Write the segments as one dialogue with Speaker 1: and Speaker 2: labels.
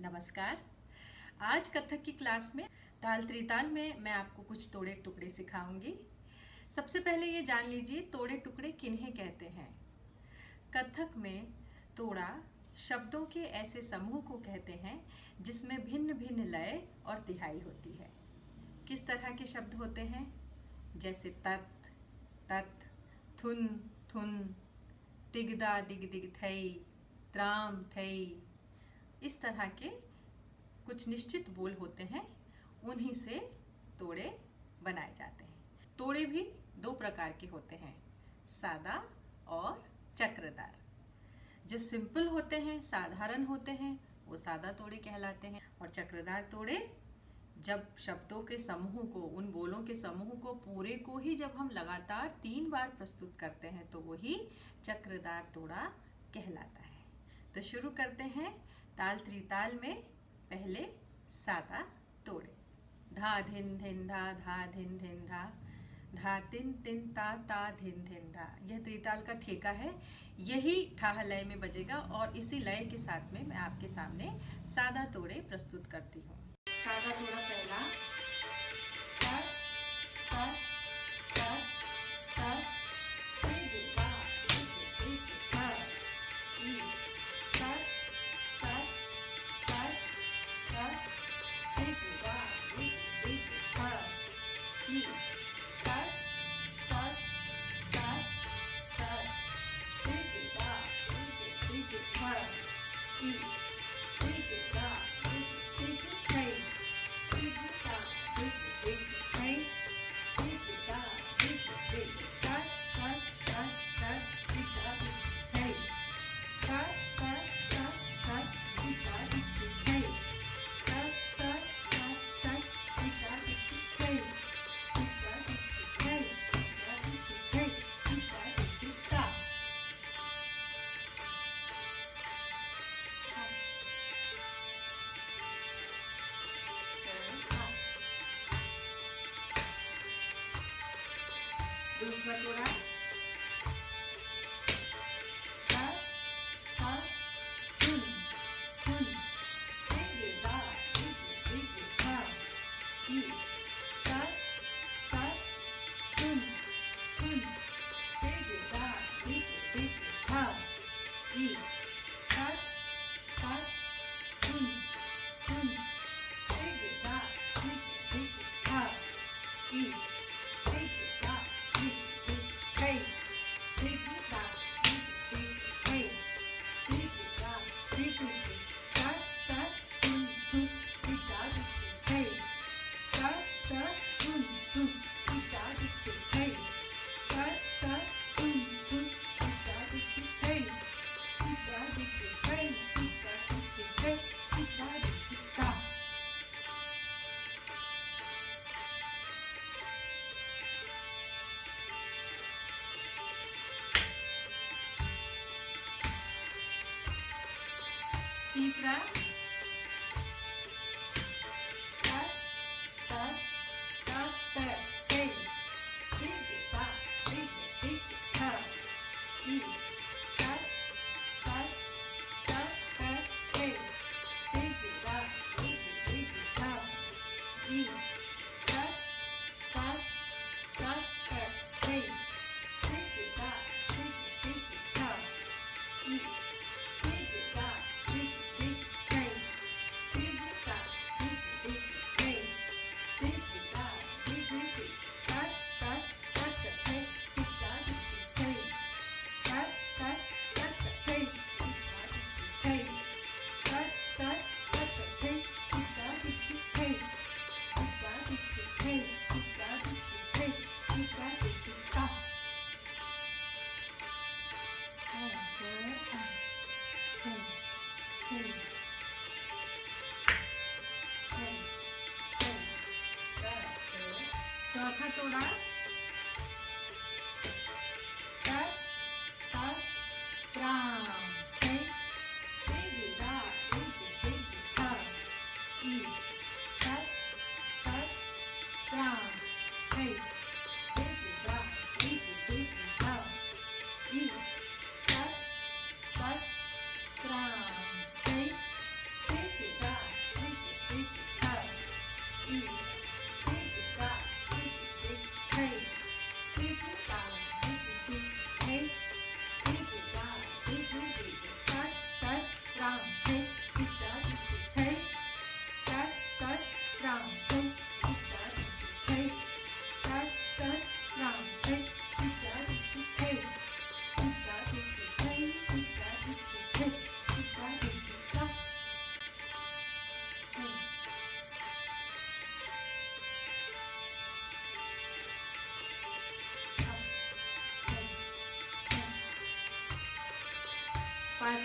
Speaker 1: नमस्कार। आज कथक की क्लास में ताल त्रिताल में मैं आपको कुछ तोड़े टुकड़े सिखाऊंगी। सबसे पहले ये जान लीजिए तोड़े टुकड़े किन्हें कहते हैं। कथक में तोड़ा शब्दों के ऐसे समूह को कहते हैं जिसमें भिन्न भिन्न लय और तिहाई होती है। किस तरह के शब्द होते हैं? जैसे तत्, तत्, थुन, थुन, दिगदा दिग दिग थई, त्राम थई। इस तरह के कुछ निश्चित बोल होते हैं, उन्हीं से तोड़े बनाए जाते हैं। तोड़े भी दो प्रकार के होते हैं, सादा और चक्रदार। जो सिंपल होते हैं, साधारण होते हैं, वो सादा तोड़े कहलाते हैं। और चक्रदार तोड़े जब शब्दों के समूह को, उन बोलों के समूह को पूरे को ही जब हम लगातार 3 बार प्रस्तुत करते हैं तो वही चक्रदार तोड़ा कहलाता है। तो शुरू करते हैं ताल त्रिताल में। पहले सादा तोड़े। धा धिन धिन धा, धा धिन धिन धा, धा तिन तिन ता, ता धिन धिन धा। यह त्रिताल का ठेका है। यही ठाह लय में बजेगा और इसी लय के साथ में मैं आपके सामने सादा तोड़े प्रस्तुत करती हूँ। सादा तोड़ा पहला, सा, सा, सा, सा, सी, सा, सी, सा, ई, सा, सा, सा, सा, सी, सा, सी, सा, ई, सा, सा, सा, सा, सी, सा, सी, सा, ई, सी, सा, दूसरा तोड़ा, सा, सा, थुन, थुन, से, दा, से, सा, ई, सा, सा, थुन, थुन, से, दा, से, सा, ई, सा, सा, थुन, थुन, से, दा, से, सा, ई, तीसरा,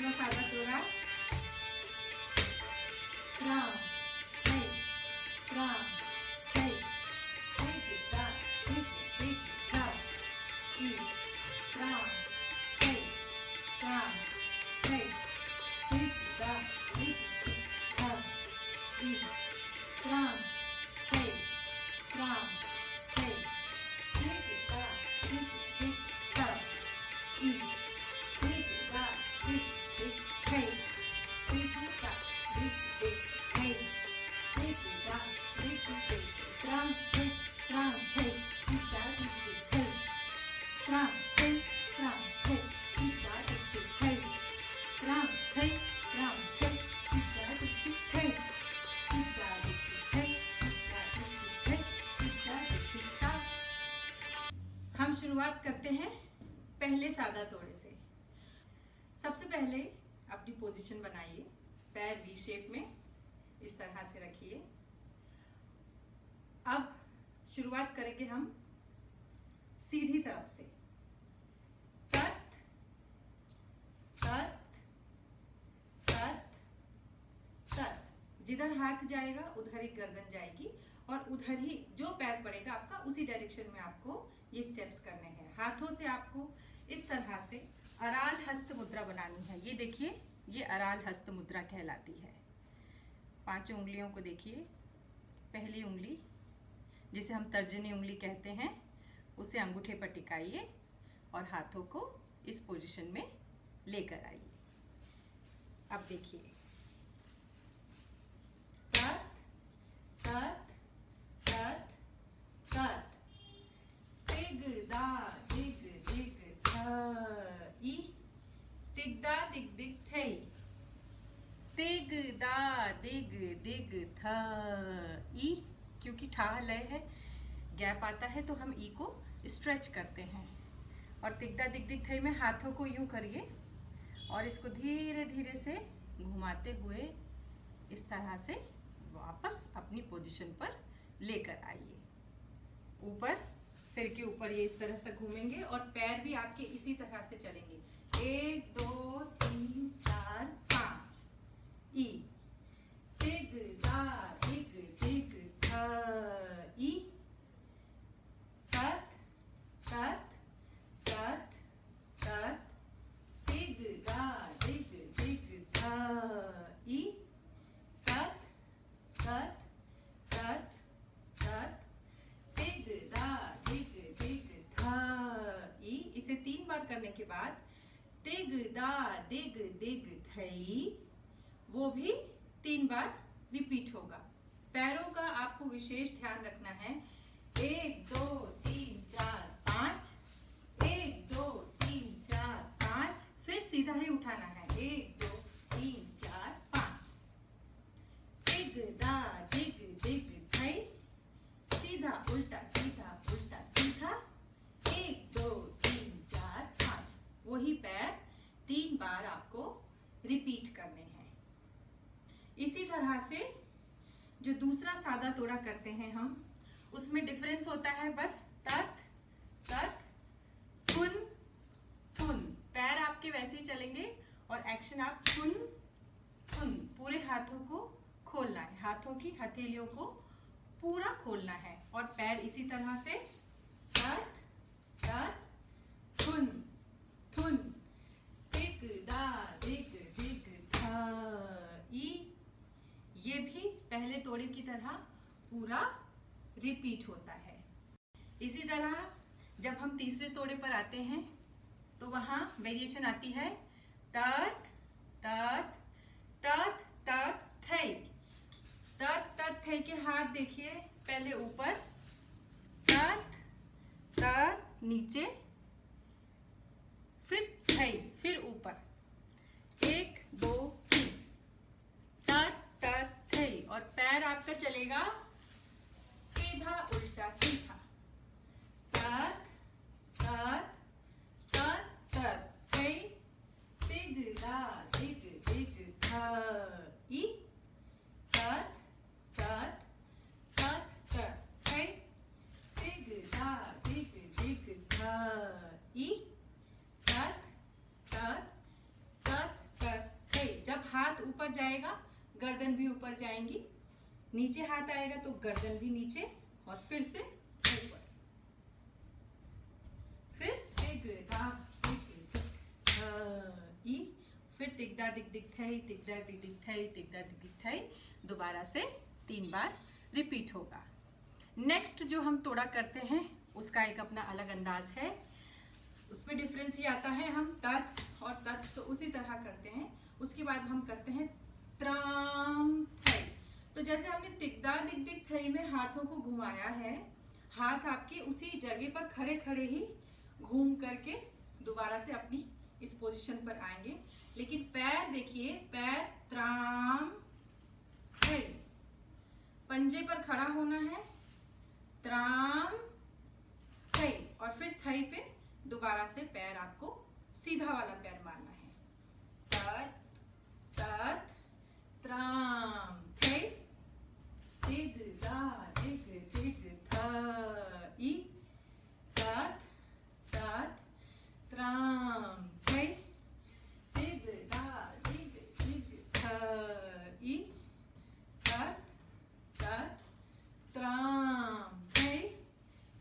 Speaker 1: पांचवा सादा तोड़ा, त्राम थै त्राम थै थै ता थै ता ई त्राम थै त्राम थै थै ता ता ई त्राम थै त्राम थै थै ता ता ई हम शुरुआत करते हैं पहले सादा तोड़े से। सबसे पहले अपनी पोजीशन बनाइए, पैर वी शेप में इस तरह से रखिए। अब शुरुआत करेंगे हम सीधी तरफ से, तत तत तत तत। जिधर हाथ जाएगा उधर ही गर्दन जाएगी और उधर ही जो पैर पड़ेगा आपका उसी डायरेक्शन में आपको ये स्टेप्स करने हैं। हाथों से आपको इस तरह से अराल हस्त मुद्रा बनानी है। ये देखिए, ये अराल हस्त मुद्रा कहलाती है। पांचों उंगलियों को देखिए। पहली उंगली जिसे हम तर्जनी उंगली कहते हैं उसे अंगूठे पर टिकाइए और हाथों को इस पोजीशन में लेकर आइए। अब देखिए, तत तत तत तत, तिग दा दिग दिग थ ई, तिग दा दिग दिग थे, तिग दा दिग दिग थ ई। क्योंकि ठा लय है, गैप आता है तो हम ई को स्ट्रेच करते हैं। और तिगदा दिग दिग थे में हाथों को यूं करिए और इसको धीरे धीरे से घुमाते हुए इस तरह से वापस अपनी पोजीशन पर लेकर आइए। ऊपर सिर के ऊपर ये इस तरह से घूमेंगे और पैर भी आपके इसी तरह से चलेंगे। 1 2 3 4 5 ई, तिग दा दिग दिग थ ई, तत तत तत तत, तिग दा दिग दिग थ ई, तत तत तत तत, तिग दा दिग दिग थ ई। इसे 3 बार करने के बाद तिग दा दिग दिग थई, वो भी 3 बार रिपीट होगा। पैरों का आपको विशेष ध्यान रखना है। 1 2 3 4 5, 1 2 3 4 5, फिर सीधा ही उठाना है। 1 2 3 4 5, तिग दा दिग दिग थई, सीधा उल्टा सीधा सीधा, 1 2 3 4 5। वही पैर 3 बार आपको रिपीट करने हैं। इसी तरह से जो दूसरा सादा तोड़ा करते हैं हम, उसमें डिफरेंस होता है बस तत तत थुन थुन। पैर आपके वैसे ही चलेंगे और एक्शन आप थुन थुन। पूरे हाथों को खोलना है, हाथों की हथेलियों को पूरा खोलना है और पैर इसी तरह से तत तत थुन थुन, तिग दा दिग दिग थ ई। ये भी पहले तोड़े की तरह पूरा रिपीट होता है। इसी तरह जब हम तीसरे तोड़े पर आते हैं तो वहां वेरिएशन आती है तत तत तत तत थै। तत तत थै के हाथ देखिए, पहले ऊपर, तत तत नीचे, फिर थै, फिर ऊपर। 1 2 3, तत तत थै। और पैर आपका चलेगा सीधा उल्टा सीधा, तत तत तत तत थै, तिग दा दिग दिग थ ई, तत तत तत तत थै, तिग दा दिग दिग थ ई, तत तत तत तत
Speaker 2: गर्दन भी ऊपर जाएंगी, नीचे हाथ आएगा तो गर्दन भी नीचे, और फिर से ऊपर, फिर टिक दा ई, फिर टिक दा दिक दिक थई, टिक दा दिक दिक थई, टिक दा दिक दिक थई। दोबारा से 3 बार रिपीट होगा। नेक्स्ट जो हम तोड़ा करते हैं उसका एक अपना अलग अंदाज है, उसमें डिफरेंस ये आता है, हम तत और तत तो उसी तरह करते हैं। उसके बाद हम करते हैं त्राम थई। तो जैसे हमने तिकदा दिक दिक थई में हाथों को घुमाया है, हाथ आपके उसी जगह पर खड़े खड़े ही घूम करके दोबारा से अपनी इस पोजीशन पर आएंगे। लेकिन पैर देखिए, पैर त्राम थई, पंजे पर खड़ा होना है, त्राम थई, और फिर थई पे दोबारा से पैर आपको सीधा वाला पैर मारना है। तत तत त्राम थई, तिग दा दिग दिग थई, तत तत त्राम थई, तिग दा दिग दिग थई, तत तत त्राम थई,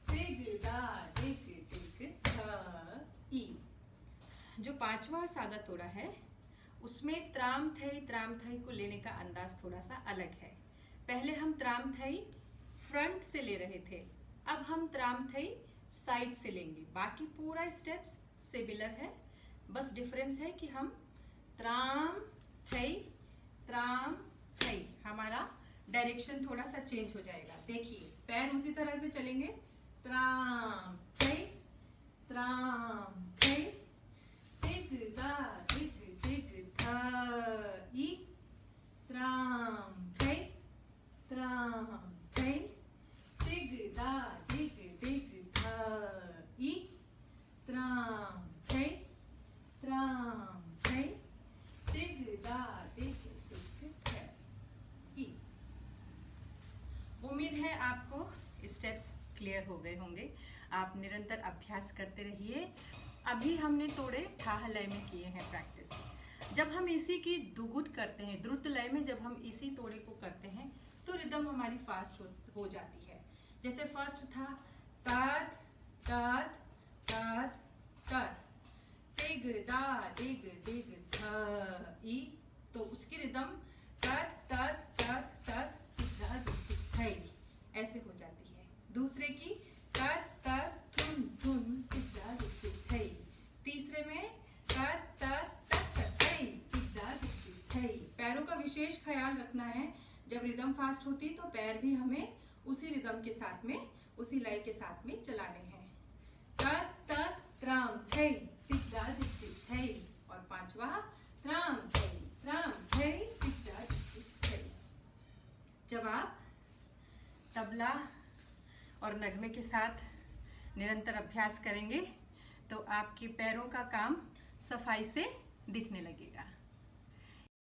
Speaker 2: तिग दा दिग दिग थई।
Speaker 1: जो 5वां सादा तोड़ा है उसमें त्राम थई को लेने का अंदाज थोड़ा सा अलग है। पहले हम त्राम थई फ्रंट से ले रहे थे, अब हम त्राम थई साइड से लेंगे। बाकी पूरा स्टेप्स सिमिलर है, बस डिफरेंस है कि हम त्राम थई, हमारा डायरेक्शन थोड़ा सा चेंज हो जाएगा। देखिए पैर उसी तरह से चलेंगे, त्राम थई, तिग दा दिग दिग थई, त्राम थई, तिग दा दिग दिग थई, त्राम थई, तिग दा दिग दिग थई। उम्मीद है आपको स्टेप्स क्लियर हो गए होंगे। आप निरंतर अभ्यास करते रहिए। अभी हमने तोड़े ठाह लय में किए हैं प्रैक्टिस। जब हम इसी की दुगुट करते हैं, द्रुत लय में जब हम इसी तोड़े को करते हैं तो रिदम हमारी फास्ट हो जाती है। जैसे फर्स्ट था तत तत तत तत, टिग दा दिग दिग थई, तो उसकी रिदम तत तत तत तत टिग दा दिग दिग थई ऐसे हो जाती है। दूसरे की तत तत थुन थुन टिग दा दिग दिग थई। तीसरे में तत तत तत थई टिग दा दिग दिग थई। पैरों का विशेष ख्याल रखना है, जब रिदम फास्ट होती तो पैर भी हमें उसी रिदम के साथ में, उसी लय के साथ में चलाने हैं। तत तत त्राम थई टिग दा दिग दिग थई, और 5वां त्राम थई टिग दा दिग दिग थई। जब आप तबला और नगमे के साथ निरंतर अभ्यास करेंगे तो आपके पैरों का काम सफाई से दिखने लगेगा।